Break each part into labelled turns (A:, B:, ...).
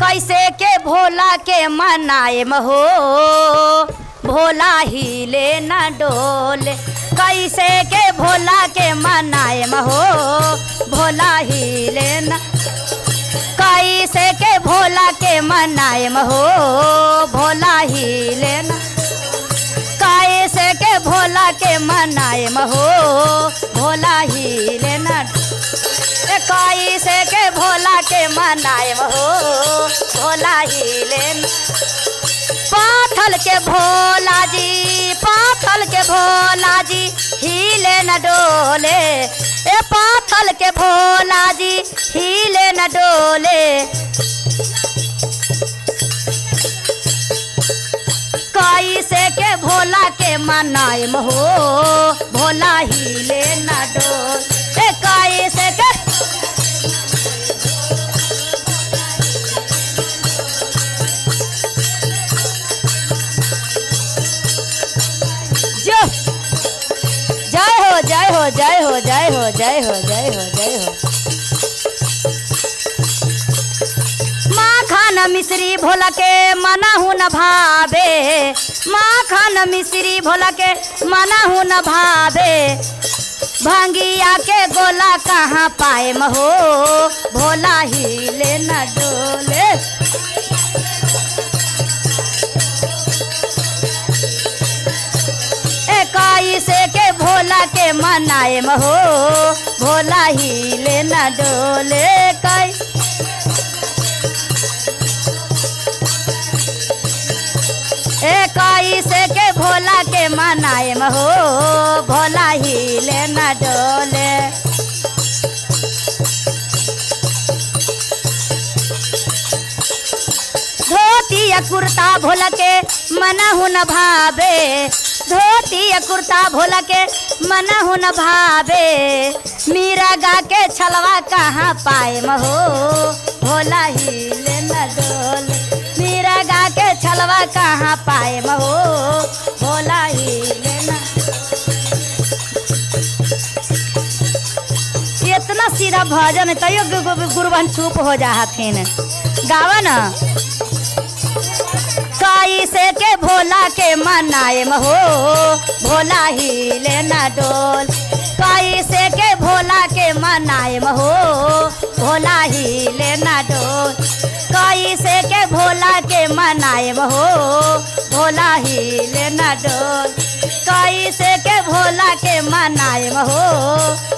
A: कैसे के भोला के मनाएम हो, भोला हिले न डोले। कैसे के भोला के मनाएम हो, भोला हिले न। कैसे के भोला के मनाएम हो, भोला हिले न। कैसे के भोला के मनाएम हो, भोला हिले न। कैसे के भोला के मनाएम हो, भोला हिले न। पाथल के भोला जी, पाथल के भोला जी हिले न डोले। ए पाथल के भोला जी हिले न डोले। कैसे के भोला के मनाएम हो, भोला हिले न डोले। ए कैसे के जय हो जय हो जय हो जय हो जय हो जय हो जय हो। माखन मिश्री भोला के मनहु न भावे। माखन मिश्री भोला के मनहु न भावे। भांगिया के गोला कहाँ पाएम हो, भोला हिले न डोले। कैसे के भोला के मनाएम हो, भोला हिले न डोले। कैसे के भोला के मनाएम हो, भोला हिले न डोले। धोती या कुर्ता भोला के मनहु न भावे। धोती या कुर्ता भोला के मनहु न भावे। मीरा गा के छलवा कहाँ पाएम हो, भोला हिले न डोले। मीरा गा के छलवा कहाँ पाएम हो, भोला हिले न। इतना सीधा भजन तैयो गुरुबन चुप हो जा हथिन। गावा ना। कैसे के भोला के मनाएम हो, भोला हिले न डोल। कैसे के भोला के मनाएम हो, भोला हिले न डोल। कैसे के भोला के मनाएम हो, भोला हिले न डोल। कैसे के भोला के मनाएम हो,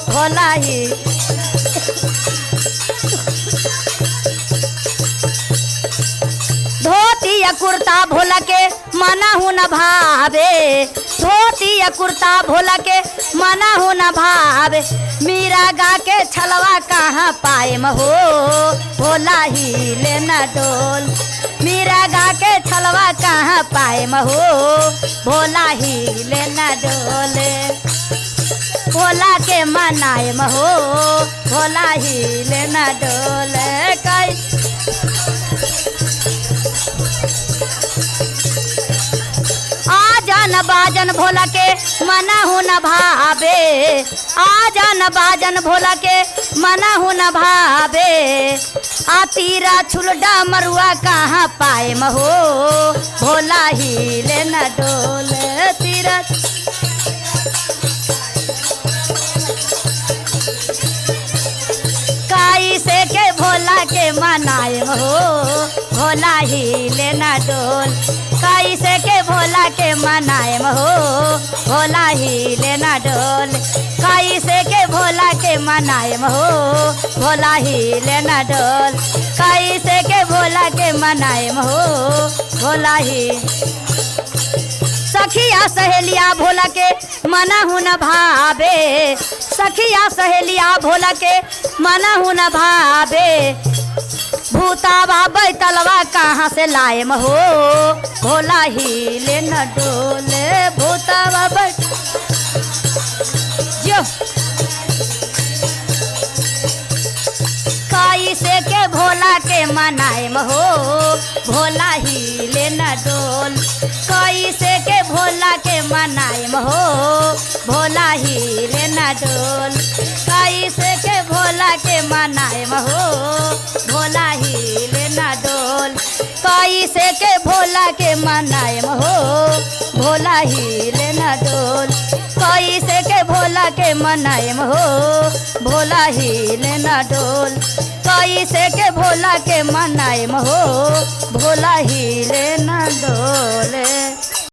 A: भोला ही। धोती या कुर्ता भोला के मनहु न भावे। धोती या कुर्ता भोला के मनहु न भावे। मीरा गा के छलवा कहाँ पाएम हो, भोला हिले न डोल। मीरा गा के छलवा कहाँ पाएम हो, भोला हिले न डोले। भोला के मनाएम हो, भोला हिले न डोले। आजन बाजन भोला के मनहु न भावे। आजन बाजन भोला के मनहु न भावे। आ तीरा छुलडा मरुआ कहाँ पाएम हो, भोला हिले न डोले। तीरा कैसे के भोला के मनाएम हो, भोला हिले न डोल। कैसे के भोला के मनाएम हो, भोला हिले न डोल। कैसे के भोला के मनाएम हो, भोला हिले न डोल। कैसे के भोला के मनाएम हो, भोला ही। सखिया सहेलिया भोला के मनहु न भावे। सखिया सहेलिया भोला के मनहु न भावे। भूतावा बैतलवा कहाँ से लाएम हो, भोला हिले न डोले। भूतावा बैठ जो। कैसे के भोला के मनाएम हो, भोला हिले न डोल। कैसे के भोला के मनाएम हो, भोला हिले न डोल। कैसे के भोला के मनाएम हो, भोला हिले न डोल। कैसे के भोला के मनाएम हो भोला हिले न डोल कैसे के भोला के मनाएम हो भोला हिले न डोल कैसे के भोला के मनाएम हो भोला हिले न डोले।